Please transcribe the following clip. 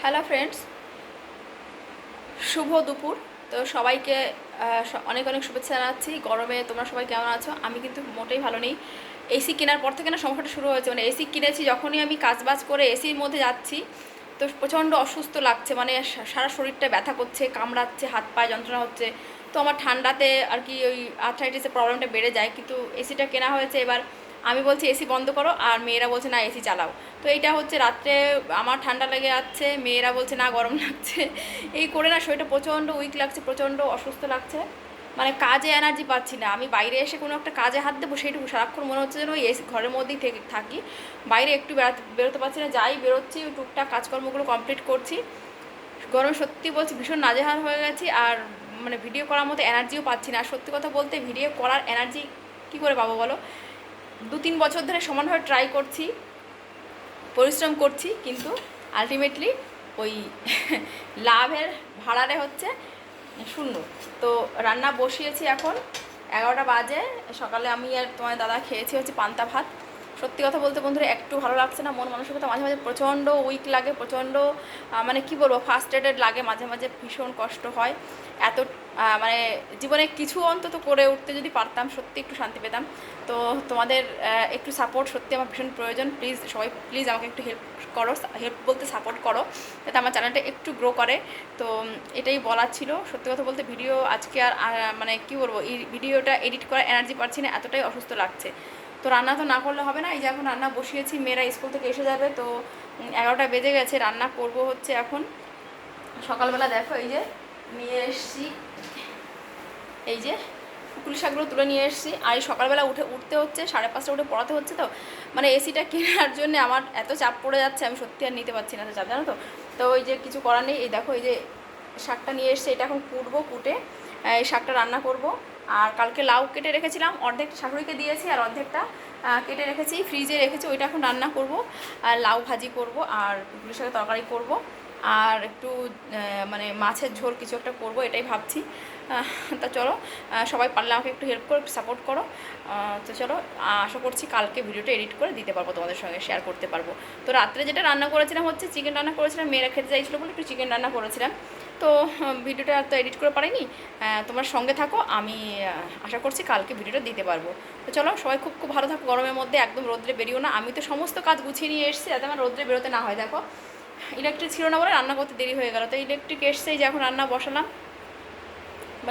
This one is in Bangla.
হ্যালো ফ্রেন্ডস, শুভ দুপুর। তো সবাইকে অনেক অনেক শুভেচ্ছা জানাচ্ছি। গরমে তোমরা সবাই কেমন আছো? আমি কিন্তু মোটেই ভালো নেই। এসি কেনার পর থেকে না সমস্যাটা শুরু হয়েছে। মানে এসি কিনেছি, যখনই আমি কাজবাজ করে এসির মধ্যে যাচ্ছি তো প্রচণ্ড অসুস্থ লাগছে। মানে সারা শরীরটা ব্যথা করছে, কামড়াচ্ছে, হাত পায়ে যন্ত্রণা হচ্ছে। তো আমার ঠান্ডাতে আর কি ওই আর্থ্রাইটিসের প্রবলেমটা বেড়ে যায়। কিন্তু এসিটা কেনা হয়েছে, এবার আমি বলছি এসি বন্ধ করো, আর মেয়েরা বলছে না এসি চালাও। তো এইটা হচ্ছে, রাত্রে আমার ঠান্ডা লেগে যাচ্ছে, মেয়েরা বলছে না গরম লাগছে। এই করে না শরীরটা প্রচণ্ড উইক লাগছে, প্রচণ্ড অসুস্থ লাগছে। মানে কাজে এনার্জি পাচ্ছি না। আমি বাইরে এসে কোনো একটা কাজে হাত দেবো, সেইটুকু সারাক্ষণ মনে হচ্ছে যেন ওই এসি ঘরের মধ্যেই থেকে থাকি। বাইরে একটু বেরোতে পারছি না। যাই বেরোচ্ছি, টুকটাক কাজকর্মগুলো কমপ্লিট করছি। গরমে সত্যি বলছি ভীষণ নাজেহাল হয়ে গেছি। আর মানে ভিডিও করার মতো এনার্জিও পাচ্ছি না। আর সত্যি কথা বলতে ভিডিও করার এনার্জি কী করে পাবো বলো? 2-3 বছর ধরে সমানভাবে ট্রাই করছি, পরিশ্রম করছি, কিন্তু আলটিমেটলি ওই লাভের ভাড়ারে হচ্ছে শূন্য। তো রান্না বসিয়েছি, এখন 11টা বাজে। সকালে আমি আর তোমার দাদা খেয়েছি হচ্ছে পান্তা ভাত। সত্যি কথা বলতে বন্ধুরা একটু ভালো লাগছে না। মন মানসিকতা মাঝে মাঝে প্রচণ্ড উইক লাগে, প্রচণ্ড মানে কি বলবো, ফার্স্ট্রেটেড লাগে, মাঝে মাঝে ভীষণ কষ্ট হয়। এত মানে জীবনে কিছু অন্তত করে উঠতে যদি পারতাম, সত্যি একটু শান্তি পেতাম। তো তোমাদের একটু সাপোর্ট সত্যি আমার ভীষণ প্রয়োজন। প্লিজ সবাই প্লিজ আমাকে একটু হেল্প করো, হেল্প বলতে সাপোর্ট করো, যাতে আমার চ্যানেলটা একটু গ্রো করে। তো এটাই বলার ছিল। সত্যি কথা বলতে ভিডিও আজকে আর মানে কী বলবো, এই ভিডিওটা এডিট করার এনার্জি পাচ্ছি না, এতটাই অসুস্থ লাগছে। তো রান্না তো না করলে হবে না। এই যে এখন রান্না বসিয়েছি, মেয়েরা স্কুল থেকে এসে যাবে। তো 11টা বেজে গেছে, রান্না করব হচ্ছে এখন। সকালবেলা দেখো এই যে নিয়ে এসছি, এই যে পুকুলি শাকগুলো তুলে নিয়ে এসেছি। আর এই সকালবেলা উঠতে হচ্ছে, 5:30 উঠে পড়াতে হচ্ছে। তো মানে এসিটা কেনার জন্য আমার এত চাপ পড়ে যাচ্ছে, আমি সত্যি আর নিতে পারছি না এত চাপ, জানো তো। তো ওই যে কিছু করার নেই। এই দেখো এই যে শাকটা নিয়ে এসছে, এটা এখন কুটবো, কুটে এই শাকটা রান্না করব। আর কালকে লাউ কেটে রেখেছিলাম, অর্ধেকটা শাশুড়িকে দিয়েছি আর অর্ধেকটা কেটে রেখেছি, ফ্রিজে রেখেছি। ওইটা এখন রান্না করব, আর লাউ ভাজি করব, আর পুকুলি শাকের তরকারি করব, আর একটু মানে মাছের ঝোল কিছু একটা করব, এটাই ভাবছি। তা চলো, সবাই পারলে আমাকে একটু হেল্প করো, একটু সাপোর্ট করো। তো চলো, আশা করছি কালকে ভিডিওটা এডিট করে দিতে পারবো, তোমাদের সঙ্গে শেয়ার করতে পারবো। তো রাত্রে যেটা রান্না করেছিলাম হচ্ছে চিকেন রান্না করেছিলাম, মেয়েরা খেতে চাইছিলো বলে একটু চিকেন রান্না করেছিলাম। তো ভিডিওটা তো এডিট করে পারিনি। তোমার সঙ্গে থাকো, আমি আশা করছি কালকে ভিডিওটা দিতে পারবো। তো চলো, সবাই খুব খুব ভালো থাকো। গরমের মধ্যে একদম রোদ্রে বেরিও না। আমি তো সমস্ত কাজ গুছিয়ে নিয়ে এসেছি যাতে আমার রোদ্রে বেরোতে না হয়। দেখো ইলেকট্রিক ছিল না বলে রান্না করতে দেরি হয়ে গেল। তো ইলেকট্রিক এসছেই যে এখন রান্না বসালাম।